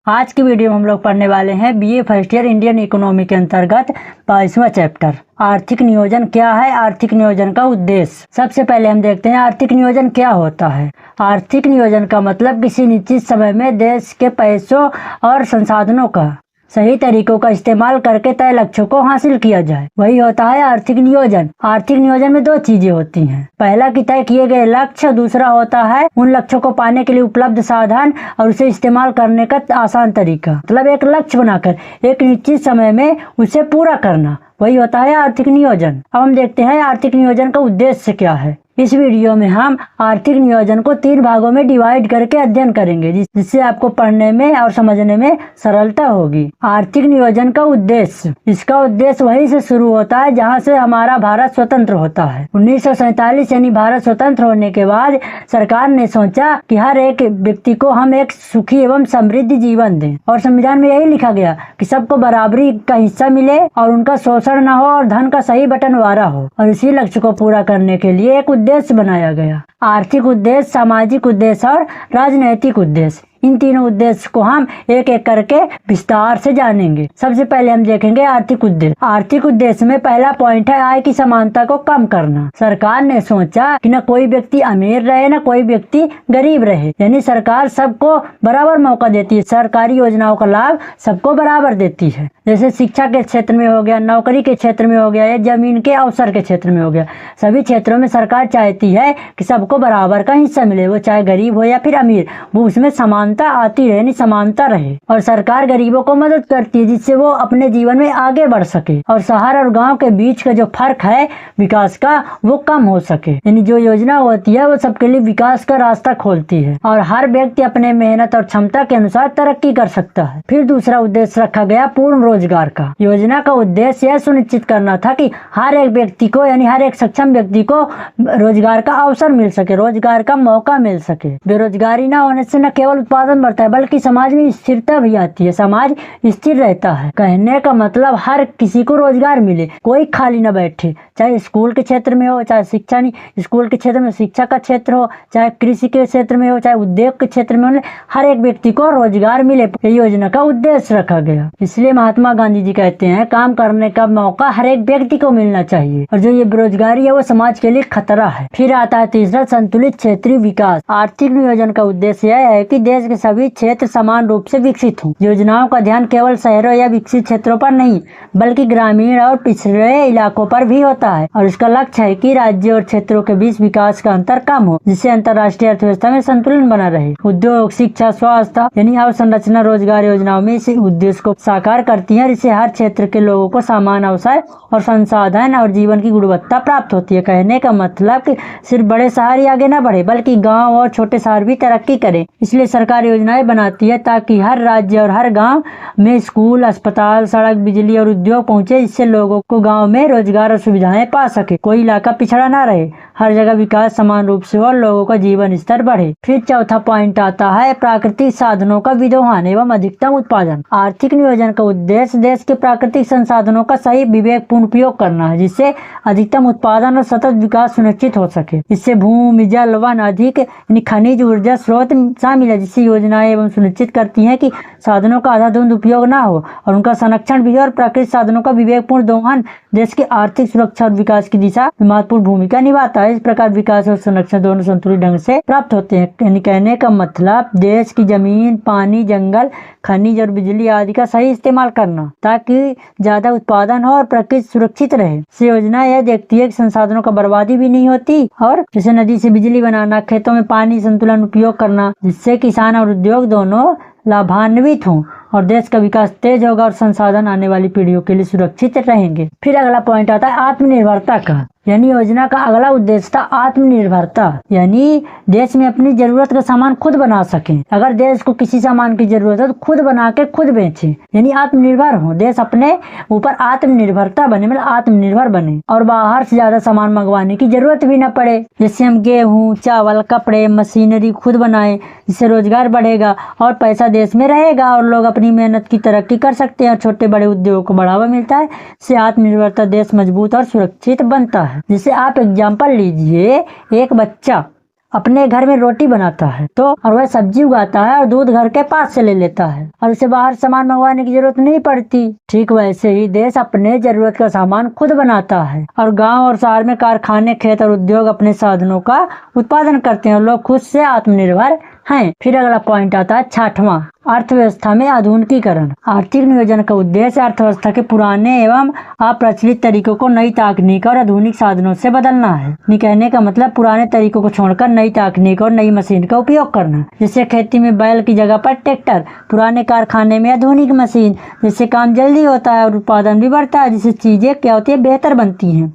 आज की वीडियो में हम लोग पढ़ने वाले हैं BA first year Indian economy के अंतर्गत 22वां चैप्टर आर्थिक नियोजन क्या है, आर्थिक नियोजन का उद्देश्य। सबसे पहले हम देखते हैं आर्थिक नियोजन क्या होता है। आर्थिक नियोजन का मतलब किसी निश्चित समय में देश के पैसों और संसाधनों का सही तरीकों का इस्तेमाल करके तय लक्ष्यों को हासिल किया जाए, वही होता है आर्थिक नियोजन। आर्थिक नियोजन में दो चीजें होती हैं, पहला कि तय किए गए लक्ष्य, दूसरा होता है उन लक्ष्यों को पाने के लिए उपलब्ध साधन और उसे इस्तेमाल करने का आसान तरीका। मतलब एक लक्ष्य बनाकर एक निश्चित समय में उसे पूरा करना, वही होता है आर्थिक नियोजन। अब हम देखते हैं आर्थिक नियोजन का उद्देश्य क्या है। इस वीडियो में हम आर्थिक नियोजन को 3 भागों में डिवाइड करके अध्ययन करेंगे, जिससे आपको पढ़ने में और समझने में सरलता होगी। आर्थिक नियोजन का उद्देश्य, इसका उद्देश्य वहीं से शुरू होता है जहां से हमारा भारत स्वतंत्र होता है। 1947 यानी भारत स्वतंत्र होने के बाद सरकार ने सोचा कि हर एक व्यक्ति को हम एक सुखी एवं समृद्ध जीवन दें, और संविधान में यही लिखा गया कि सबको बराबरी का हिस्सा मिले और उनका शोषण न हो और धन का सही बंटवारा हो। और इसी लक्ष्य को पूरा करने के लिए एक उद्देश्य बनाया गया। आर्थिक उद्देश्य, सामाजिक उद्देश्य और राजनैतिक उद्देश्य। इन तीनों उद्देश्य को हम एक एक करके विस्तार से जानेंगे। सबसे पहले हम देखेंगे आर्थिक उद्देश्य। आर्थिक उद्देश्य में पहला पॉइंट है आय की समानता को कम करना। सरकार ने सोचा कि न कोई व्यक्ति अमीर रहे न कोई व्यक्ति गरीब रहे, यानी सरकार सबको बराबर मौका देती है, सरकारी योजनाओं का लाभ सबको बराबर देती है। जैसे शिक्षा के क्षेत्र में हो गया, नौकरी के क्षेत्र में हो गया या जमीन के अवसर के क्षेत्र में हो गया, सभी क्षेत्रों में सरकार चाहती है कि सबको बराबर का हिस्सा मिले, वो चाहे गरीब हो या फिर अमीर, वो उसमें समानता आती रहे, यानी समानता रहे। और सरकार गरीबों को मदद करती है जिससे वो अपने जीवन में आगे बढ़ सके और शहर और गांव के बीच का जो फर्क है विकास का वो कम हो सके। यानी जो योजना होती है वो सबके लिए विकास का रास्ता खोलती है और हर व्यक्ति अपने मेहनत और क्षमता के अनुसार तरक्की कर सकता है। फिर दूसरा उद्देश्य रखा गया पूर्ण रोजगार का। योजना का उद्देश्य यह सुनिश्चित करना था कि हर एक व्यक्ति को, यानी हर एक सक्षम व्यक्ति को रोजगार का अवसर मिल सके, रोजगार का मौका मिल सके। बेरोजगारी न होने से न केवल उत्पादन बढ़ता है बल्कि समाज में स्थिरता भी आती है, समाज स्थिर रहता है। कहने का मतलब हर किसी को रोजगार मिले, कोई खाली न बैठे, चाहे स्कूल के क्षेत्र में हो, चाहे शिक्षा नहीं स्कूल के क्षेत्र में शिक्षा का क्षेत्र हो, चाहे कृषि के क्षेत्र में हो, चाहे उद्योग के क्षेत्र में हो, हर एक व्यक्ति को रोजगार मिले, ये योजना का उद्देश्य रखा गया। इसलिए महात्मा गांधी जी कहते हैं काम करने का मौका हर एक व्यक्ति को मिलना चाहिए और जो ये बेरोजगारी है वो समाज के लिए खतरा है। फिर आता है तीसरा संतुलित क्षेत्रीय विकास। आर्थिक नियोजन का उद्देश्य यह है कि देश के सभी क्षेत्र समान रूप से विकसित हों। योजनाओं का ध्यान केवल शहरों या विकसित क्षेत्रों पर नहीं बल्कि ग्रामीण और पिछड़े इलाकों पर भी होता है और इसका लक्ष्य है कि राज्य और क्षेत्रों के बीच विकास का अंतर कम हो, जिससे अंतर्राष्ट्रीय अर्थव्यवस्था में संतुलन बना रहे। उद्योग, शिक्षा, स्वास्थ्य यानी अवसंरचना रोजगार योजनाओं में इस उद्देश्य को साकार करती है। इससे हर क्षेत्र के लोगों को समान अवसर और संसाधन और जीवन की गुणवत्ता प्राप्त होती है। कहने का मतलब कि सिर्फ बड़े शहर ही आगे न बढ़े बल्कि गाँव और छोटे शहर भी तरक्की करें। इसलिए सरकार योजनाएं बनाती है ताकि हर राज्य और हर गांव में स्कूल, अस्पताल, सड़क, बिजली और उद्योग पहुंचे, जिससे लोगों को गांव में रोजगार और सुविधाएं पा सके, कोई इलाका पिछड़ा ना रहे, हर जगह विकास समान रूप से हो और लोगों का जीवन स्तर बढ़े। फिर चौथा पॉइंट आता है प्राकृतिक साधनों का विद्वहन एवं अधिकतम उत्पादन। आर्थिक नियोजन का उद्देश्य देश के प्राकृतिक संसाधनों का सही विवेकपूर्ण उपयोग करना है, जिससे अधिकतम उत्पादन और सतत विकास सुनिश्चित हो सके। इससे भूमि, जल, वन, अधिक खनिज ऊर्जा स्रोत शामिल है, जिससे योजनाएं एवं सुनिश्चित करती हैं कि साधनों का अंधाधुंध उपयोग ना हो और उनका संरक्षण भी हो। और प्राकृतिक साधनों का विवेकपूर्ण दोहन देश की आर्थिक सुरक्षा और विकास की दिशा में महत्वपूर्ण भूमिका निभाता है। इस प्रकार विकास और संरक्षण दोनों संतुलित ढंग से प्राप्त होते हैं। यानी कहने का मतलब देश की जमीन, पानी, जंगल, खनिज और बिजली आदि का सही इस्तेमाल करना ताकि ज्यादा उत्पादन हो और प्रकृति सुरक्षित रहे। इस योजना यह देखती है कि संसाधनों का बर्बादी भी नहीं होती और जैसे नदी से बिजली बनाना, खेतों में पानी संतुलन उपयोग करना, जिससे किसान और उद्योग दोनों लाभान्वित हों और देश का विकास तेज होगा और संसाधन आने वाली पीढ़ियों के लिए सुरक्षित रहेंगे। फिर अगला पॉइंट आता है आत्मनिर्भरता का। यानी योजना का अगला उद्देश्य था आत्मनिर्भरता, यानी देश में अपनी जरूरत का सामान खुद बना सके। अगर देश को किसी सामान की जरूरत है तो खुद बना के खुद बेचे, यानी आत्मनिर्भर हो, देश अपने ऊपर आत्मनिर्भरता बने, मतलब आत्मनिर्भर बने और बाहर से ज्यादा सामान मंगवाने की जरूरत भी न पड़े। जैसे हम गेहूँ, चावल, कपड़े, मशीनरी खुद बनाए, इससे रोजगार बढ़ेगा और पैसा देश में रहेगा और लोग अपनी मेहनत की तरक्की कर सकते हैं और छोटे बड़े उद्योगों को बढ़ावा मिलता है। इससे आत्मनिर्भरता देश मजबूत और सुरक्षित बनता है। जैसे आप एग्जाम्पल लीजिए, एक बच्चा अपने घर में रोटी बनाता है तो और वह सब्जी उगाता है और दूध घर के पास से ले लेता है और उसे बाहर सामान मंगवाने की जरूरत नहीं पड़ती। ठीक वैसे ही देश अपने जरूरत का सामान खुद बनाता है और गांव और शहर में कारखाने, खेत और उद्योग अपने साधनों का उत्पादन करते हैं और लोग खुद से आत्मनिर्भर हैं। फिर अगला पॉइंट आता है 6वां, अर्थव्यवस्था में आधुनिकीकरण। आर्थिक नियोजन का उद्देश्य अर्थव्यवस्था के पुराने एवं अप्रचलित तरीकों को नई तकनीक और आधुनिक साधनों से बदलना है। कहने का मतलब पुराने तरीकों को छोड़कर नई तकनीक और नई मशीन का उपयोग करना। जैसे खेती में बैल की जगह पर ट्रैक्टर, पुराने कारखाने में आधुनिक मशीन, जिससे काम जल्दी होता है और उत्पादन भी बढ़ता है, जिससे चीजें क्या होती है, बेहतर बनती हैं।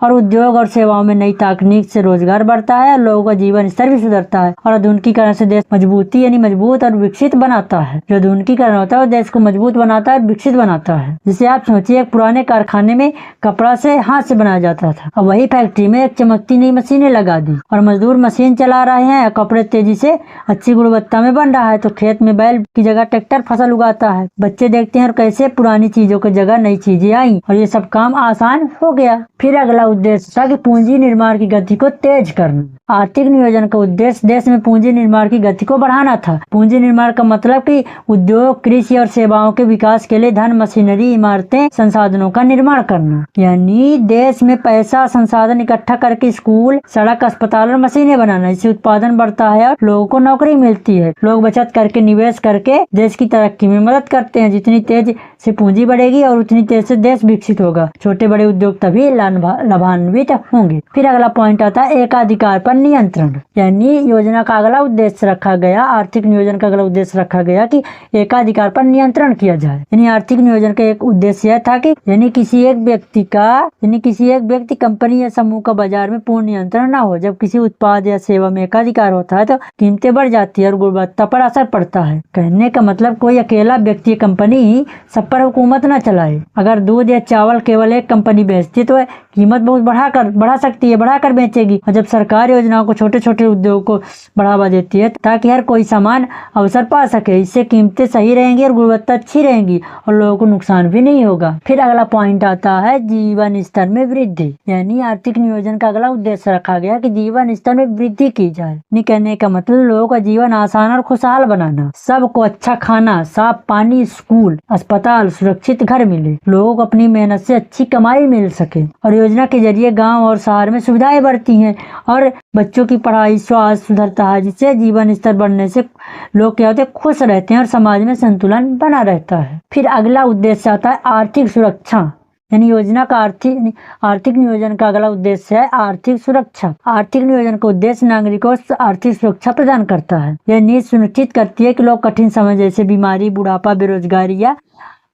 और उद्योग और सेवाओं में नई तकनीक से रोजगार बढ़ता है और लोगों का जीवन स्तर भी सुधरता है। और आधुनिकीकरण से देश मजबूती यानी मजबूत और विकसित बनाता है। जो आधुनिकीकरण होता है वो देश को मजबूत बनाता है और विकसित बनाता है। जैसे आप सोचिए, एक पुराने कारखाने में कपड़ा से हाथ से बनाया जाता था और वही फैक्ट्री में एक चमकती नई मशीनें लगा दी और मजदूर मशीन चला रहे हैं, कपड़े तेजी से अच्छी गुणवत्ता में बन रहा है। तो खेत में बैल की जगह ट्रैक्टर फसल उगाता है। बच्चे देखते हैं और कैसे पुरानी चीजों की जगह नई चीजें आई और ये सब काम आसान हो गया। फिर अगला उद्देश्य था कि पूंजी निर्माण की गति को तेज करना। आर्थिक नियोजन का उद्देश्य देश में पूंजी निर्माण की गति को बढ़ाना था। पूंजी निर्माण का मतलब कि उद्योग, कृषि और सेवाओं के विकास के लिए धन, मशीनरी, इमारतें, संसाधनों का निर्माण करना। यानी देश में पैसा, संसाधन इकट्ठा करके स्कूल, सड़क, अस्पताल और मशीनें बनाना। इससे उत्पादन बढ़ता है और लोगों को नौकरी मिलती है। लोग बचत करके, निवेश करके देश की तरक्की में मदद करते हैं। जितनी तेज से पूंजी बढ़ेगी और उतनी तेज से देश विकसित होगा। छोटे बड़े उद्योग तभी लाभान्वित होंगे। फिर अगला पॉइंट आता है एकाधिकार पर नियंत्रण। यानी योजना का अगला उद्देश्य रखा गया, आर्थिक नियोजन का अगला उद्देश्य रखा गया कि एकाधिकार पर नियंत्रण किया जाए। यानी आर्थिक नियोजन का एक उद्देश्य यह था कि किसी एक व्यक्ति, कंपनी या समूह का बाजार में पूर्ण नियंत्रण न हो। जब किसी उत्पाद या सेवा में एकाधिकार होता है तो कीमतें बढ़ जाती है और गुणवत्ता पर असर पड़ता है। कहने का मतलब कोई अकेला व्यक्ति, कंपनी ही सब पर हुकूमत न चलाए। अगर दूध या चावल केवल एक कंपनी बेचती तो कीमत बहुत बढ़ा सकती है, बढ़ाकर बेचेगी। और जब सरकार योजनाओं को छोटे छोटे उद्योग को बढ़ावा देती है ताकि हर कोई समान अवसर पा सके, इससे कीमतें सही रहेंगी और गुणवत्ता अच्छी रहेंगी और लोगों को नुकसान भी नहीं होगा। फिर अगला पॉइंट आता है जीवन स्तर में वृद्धि। यानी आर्थिक नियोजन का अगला उद्देश्य रखा गया कि जीवन स्तर में वृद्धि की जाए। कहने का मतलब लोगों का जीवन आसान और खुशहाल बनाना। सबको अच्छा खाना, साफ पानी, स्कूल, अस्पताल, सुरक्षित घर मिले, लोगों को अपनी मेहनत से अच्छी कमाई मिल सके। और योजना के जरिए गांव और शहर में सुविधाएं बढ़ती हैं और बच्चों की पढ़ाई, स्वास्थ्य सुधरता है, जिससे जीवन स्तर बढ़ने से लोग क्या होते हैं, खुश रहते हैं और समाज में संतुलन बना रहता है। फिर अगला उद्देश्य आता है आर्थिक सुरक्षा। यानी योजना का आर्थिक नियोजन का अगला उद्देश्य है आर्थिक सुरक्षा। आर्थिक नियोजन का उद्देश्य नागरिकों को आर्थिक सुरक्षा प्रदान करता है। यह नीति सुनिश्चित करती है कि लोग कठिन समय जैसे बीमारी, बुढ़ापा, बेरोजगारी या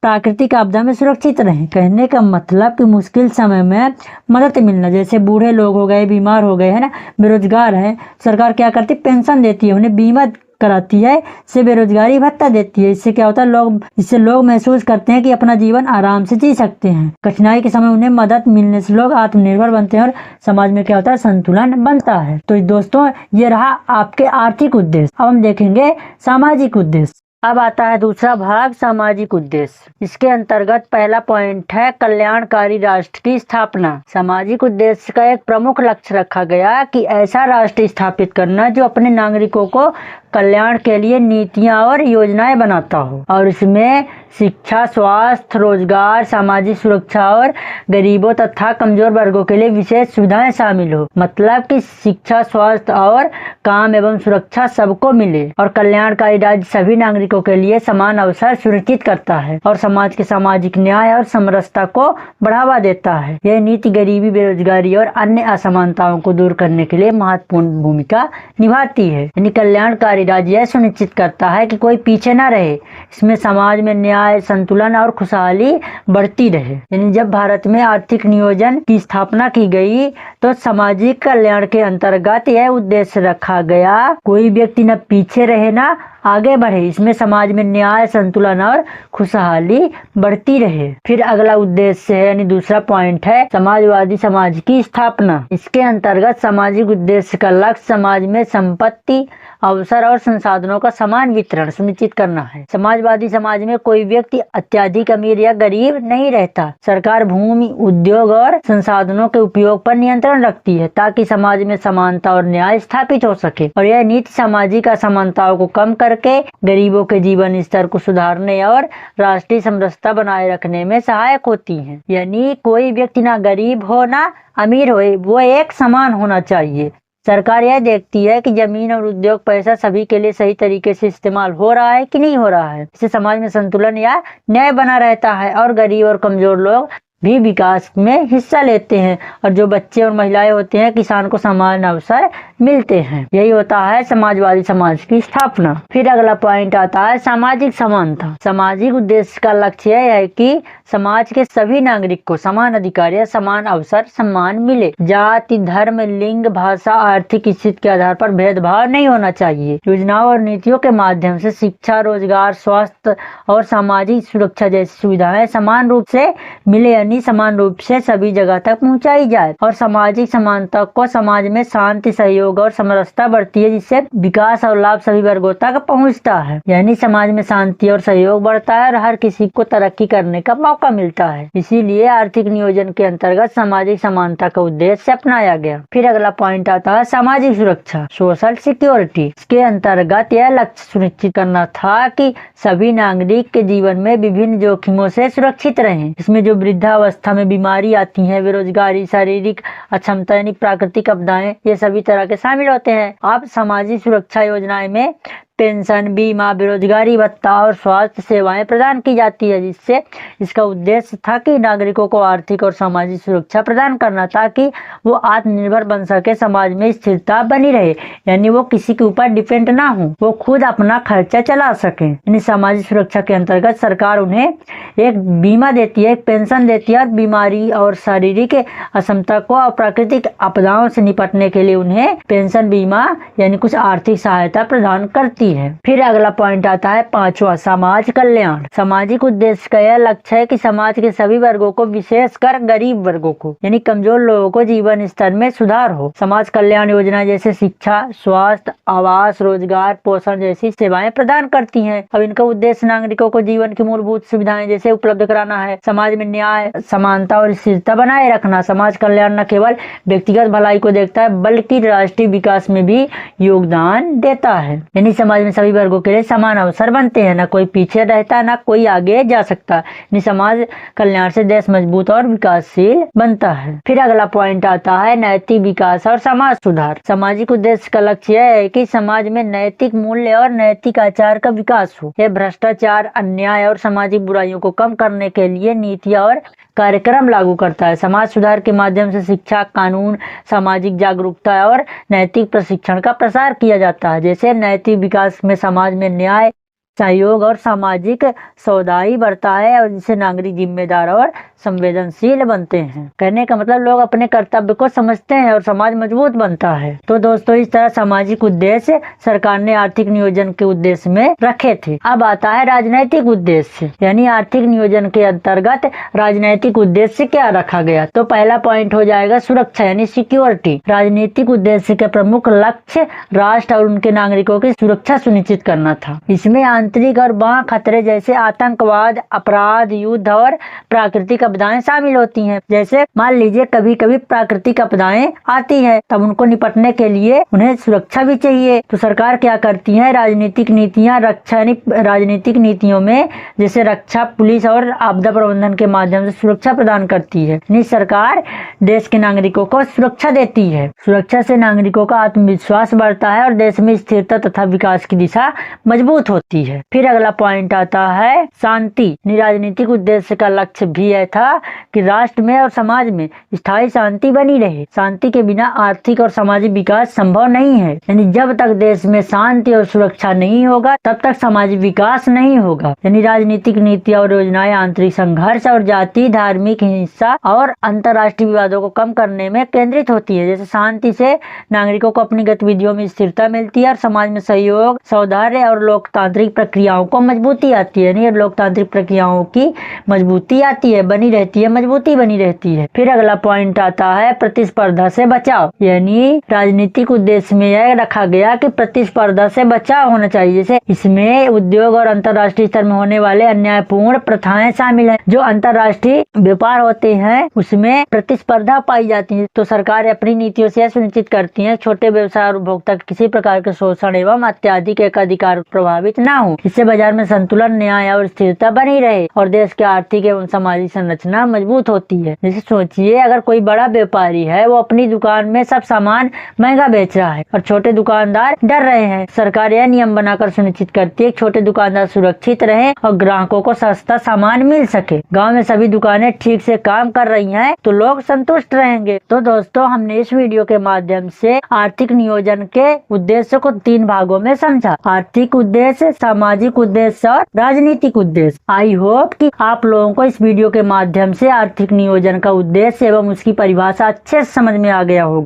प्राकृतिक आपदा में सुरक्षित रहें। कहने का मतलब कि मुश्किल समय में मदद मिलना, जैसे बूढ़े लोग हो गए, बीमार हो गए, है ना, बेरोजगार है, सरकार क्या करती है, पेंशन देती है, उन्हें बीमा कराती है, इससे बेरोजगारी भत्ता देती है। इससे क्या होता है, इससे लोग महसूस करते हैं कि अपना जीवन आराम से जी सकते हैं। कठिनाई के समय उन्हें मदद मिलने से लोग आत्मनिर्भर बनते हैं और समाज में क्या होता है, संतुलन बनता है। तो दोस्तों, ये रहा आपके आर्थिक उद्देश्य। अब हम देखेंगे सामाजिक उद्देश्य। अब आता है दूसरा भाग, सामाजिक उद्देश्य। इसके अंतर्गत पहला पॉइंट है कल्याणकारी राष्ट्र की स्थापना। सामाजिक उद्देश्य का एक प्रमुख लक्ष्य रखा गया कि ऐसा राष्ट्र स्थापित करना जो अपने नागरिकों को कल्याण के लिए नीतियां और योजनाएं बनाता हो और इसमें शिक्षा, स्वास्थ्य, रोजगार, सामाजिक सुरक्षा और गरीबों तथा कमजोर वर्गों के लिए विशेष सुविधाएं शामिल हो। मतलब कि शिक्षा, स्वास्थ्य और काम एवं सुरक्षा सबको मिले और कल्याणकारी राज्य सभी नागरिकों के लिए समान अवसर सुनिश्चित करता है और समाज के सामाजिक न्याय और समरसता को बढ़ावा देता है। यह नीति गरीबी, बेरोजगारी और अन्य असमानताओं को दूर करने के लिए महत्वपूर्ण भूमिका निभाती है। यानी कल्याणकारी राज्य यह सुनिश्चित करता है कि कोई पीछे न रहे, इसमें समाज में न्याय, संतुलन और खुशहाली बढ़ती रहे। यानी जब भारत में आर्थिक नियोजन की स्थापना की गई तो सामाजिक कल्याण के अंतर्गत यह उद्देश्य रखा गया, कोई व्यक्ति न पीछे रहे न आगे बढ़े, इसमें समाज में न्याय, संतुलन और खुशहाली बढ़ती रहे। फिर अगला उद्देश्य है, यानी दूसरा पॉइंट है समाजवादी समाज की स्थापना। इसके अंतर्गत सामाजिक उद्देश्य का लक्ष्य समाज में संपत्ति, अवसर और संसाधनों का समान वितरण सुनिश्चित करना है। समाजवादी समाज में कोई व्यक्ति अत्यधिक अमीर या गरीब नहीं रहता। सरकार भूमि, उद्योग और संसाधनों के उपयोग पर नियंत्रण रखती है ताकि समाज में समानता और न्याय स्थापित हो सके, और यह नीति सामाजिक असमानताओं को कम करके गरीबों के जीवन स्तर को सुधारने और राष्ट्रीय समरसता बनाए रखने में सहायक होती है। यानी कोई व्यक्ति ना गरीब हो ना अमीर हो, वो एक समान होना चाहिए। सरकार यह देखती है कि जमीन और उद्योग पैसा सभी के लिए सही तरीके से इस्तेमाल हो रहा है कि नहीं हो रहा है। इससे समाज में संतुलन या न्याय बना रहता है और गरीब और कमजोर लोग भी विकास में हिस्सा लेते हैं, और जो बच्चे और महिलाएं होते हैं, किसान को समान अवसर मिलते हैं। यही होता है समाजवादी समाज की स्थापना। फिर अगला पॉइंट आता है सामाजिक समानता। सामाजिक उद्देश्य का लक्ष्य यह है कि समाज के सभी नागरिक को समान अधिकार या समान अवसर सम्मान मिले। जाति, धर्म, लिंग, भाषा, आर्थिक स्थिति के आधार पर भेदभाव नहीं होना चाहिए। योजनाओं और नीतियों के माध्यम से शिक्षा, रोजगार, स्वास्थ्य और सामाजिक सुरक्षा जैसी सुविधाएं समान रूप से मिले, समान रूप से सभी जगह तक पहुंचाई जाए। और सामाजिक समानता को समाज में शांति, सहयोग और समरसता बढ़ती है, जिससे विकास और लाभ सभी वर्गों तक पहुंचता है। यानी समाज में शांति और सहयोग बढ़ता है और हर किसी को तरक्की करने का मौका मिलता है। इसीलिए आर्थिक नियोजन के अंतर्गत सामाजिक समानता का उद्देश्य अपनाया गया। फिर अगला पॉइंट आता है सामाजिक सुरक्षा, सोशल सिक्योरिटी। इसके अंतर्गत यह लक्ष्य सुनिश्चित करना था कि सभी नागरिक के जीवन में विभिन्न जोखिमों से सुरक्षित रहें। इसमें जो वृद्धावस्था में बीमारी आती है, बेरोजगारी, शारीरिक अक्षमता यानी प्राकृतिक आपदाएं, ये सभी तरह के शामिल होते हैं। अब सामाजिक सुरक्षा योजनाएं में पेंशन, बीमा, बेरोजगारी भत्ता और स्वास्थ्य सेवाएं प्रदान की जाती है, जिससे इसका उद्देश्य था कि नागरिकों को आर्थिक और सामाजिक सुरक्षा प्रदान करना ताकि वो आत्मनिर्भर बन सके, समाज में स्थिरता बनी रहे। यानी वो किसी के ऊपर डिपेंड ना हो, वो खुद अपना खर्चा चला सके। यानी सामाजिक सुरक्षा के अंतर्गत सरकार उन्हें एक बीमा देती है, एक पेंशन देती है, और बीमारी और शारीरिक अक्षमता को और प्राकृतिक आपदाओं से निपटने के लिए उन्हें पेंशन बीमा यानी कुछ आर्थिक सहायता प्रदान करती है। फिर अगला पॉइंट आता है पांचवा, समाज कल्याण। सामाजिक उद्देश्य का यह लक्ष्य है कि समाज के सभी वर्गों को, विशेषकर गरीब वर्गों को यानी कमजोर लोगों को जीवन स्तर में सुधार हो। समाज कल्याण योजना जैसे शिक्षा, स्वास्थ्य, आवास, रोजगार, पोषण जैसी सेवाएं प्रदान करती हैं। अब इनका उद्देश्य नागरिकों को जीवन की मूलभूत सुविधाएं जैसे उपलब्ध कराना है, समाज में न्याय, समानता और स्थिरता बनाए रखना। समाज कल्याण न केवल व्यक्तिगत भलाई को देखता है बल्कि राष्ट्रीय विकास में भी योगदान देता है। यानी समाज में सभी वर्गों के लिए समान अवसर बनते हैं, ना कोई पीछे रहता है ना कोई आगे जा सकता है। समाज कल्याण से देश मजबूत और विकासशील बनता है। फिर अगला पॉइंट आता है नैतिक विकास और समाज सुधार। सामाजिक उद्देश्य का लक्ष्य यह है कि समाज में नैतिक मूल्य और नैतिक आचार का विकास हो। यह भ्रष्टाचार, अन्याय और सामाजिक बुराइयों को कम करने के लिए नीतियां और कार्यक्रम लागू करता है। समाज सुधार के माध्यम से शिक्षा, कानून, सामाजिक जागरूकता और नैतिक प्रशिक्षण का प्रसार किया जाता है। जैसे नैतिक विकास में समाज में न्याय, सहयोग और सामाजिक सौदाई बढ़ता है और जिससे नागरिक जिम्मेदार और संवेदनशील बनते हैं। कहने का मतलब लोग अपने कर्तव्य को समझते हैं और समाज मजबूत बनता है। तो दोस्तों, इस तरह सामाजिक उद्देश्य सरकार ने आर्थिक नियोजन के उद्देश्य में रखे थे। अब आता है राजनैतिक उद्देश्य, यानी आर्थिक नियोजन के अंतर्गत राजनैतिक उद्देश्य क्या रखा गया। तो पहला पॉइंट हो जाएगा सुरक्षा यानी सिक्योरिटी। राजनीतिक उद्देश्य के प्रमुख लक्ष्य राष्ट्र और उनके नागरिकों की सुरक्षा सुनिश्चित करना था। इसमें आंतरिक और बाह्य खतरे जैसे आतंकवाद, अपराध, युद्ध और प्राकृतिक आपदाएं शामिल होती हैं। जैसे मान लीजिए कभी कभी प्राकृतिक आपदाएं आती है, तब उनको निपटने के लिए उन्हें सुरक्षा भी चाहिए। तो सरकार क्या करती है, राजनीतिक नीतियां, रक्षा यानी राजनीतिक नीतियों में जैसे रक्षा, पुलिस और आपदा प्रबंधन के माध्यम से सुरक्षा प्रदान करती है। यानी सरकार देश के नागरिकों को सुरक्षा देती है। सुरक्षा से नागरिकों का आत्मविश्वास बढ़ता है और देश में स्थिरता तथा विकास की दिशा मजबूत होती है। फिर अगला पॉइंट आता है शांति। राजनीतिक उद्देश्य का लक्ष्य भी यह था कि राष्ट्र में और समाज में स्थायी शांति बनी रहे। शांति के बिना आर्थिक और सामाजिक विकास संभव नहीं है। यानी जब तक देश में शांति और सुरक्षा नहीं होगा तब तक सामाजिक विकास नहीं होगा। यानी राजनीतिक नीतियां और योजनाएं आंतरिक संघर्ष और जाति, धार्मिक हिंसा और अंतर्राष्ट्रीय विवादों को कम करने में केंद्रित होती है। जैसे शांति से नागरिकों को अपनी गतिविधियों में स्थिरता मिलती है और समाज में सहयोग, सौहार्द और लोकतांत्रिक प्रक्रियाओं को मजबूती आती है, नहीं लोकतांत्रिक प्रक्रियाओं की मजबूती आती है, बनी रहती है, मजबूती बनी रहती है। फिर अगला पॉइंट आता है प्रतिस्पर्धा से बचाव, यानी राजनीतिक उद्देश्य में यह रखा गया कि प्रतिस्पर्धा से बचाव होना चाहिए। जैसे इसमें उद्योग और अंतर्राष्ट्रीय स्तर में होने वाले अन्यायपूर्ण प्रथाएं शामिल है। जो अंतर्राष्ट्रीय व्यापार होते हैं उसमें प्रतिस्पर्धा पाई जाती है, तो सरकार अपनी नीतियों से सुनिश्चित करती है छोटे व्यवसाय और उपभोक्ता किसी प्रकार के शोषण एवं अत्याधिक एकाधिकार प्रभावित न हो। इससे बाजार में संतुलन, न्याय और स्थिरता बनी रहे और देश की आर्थिक एवं सामाजिक संरचना मजबूत होती है। जैसे सोचिए अगर कोई बड़ा व्यापारी है, वो अपनी दुकान में सब सामान महंगा बेच रहा है और छोटे दुकानदार डर रहे हैं, सरकार यह नियम बनाकर सुनिश्चित करती है कि छोटे दुकानदार सुरक्षित रहे और ग्राहकों को सस्ता सामान मिल सके। गांव में सभी दुकानें ठीक से काम कर रही हैं तो लोग संतुष्ट रहेंगे। तो दोस्तों हमने इस वीडियो के माध्यम से आर्थिक नियोजन के उद्देश्य को 3 भागों में समझा, आर्थिक उद्देश्य, सामाजिक उद्देश्य और राजनीतिक उद्देश्य। आई होप कि आप लोगों को इस वीडियो के माध्यम से आर्थिक नियोजन का उद्देश्य एवं उसकी परिभाषा अच्छे से समझ में आ गया होगा।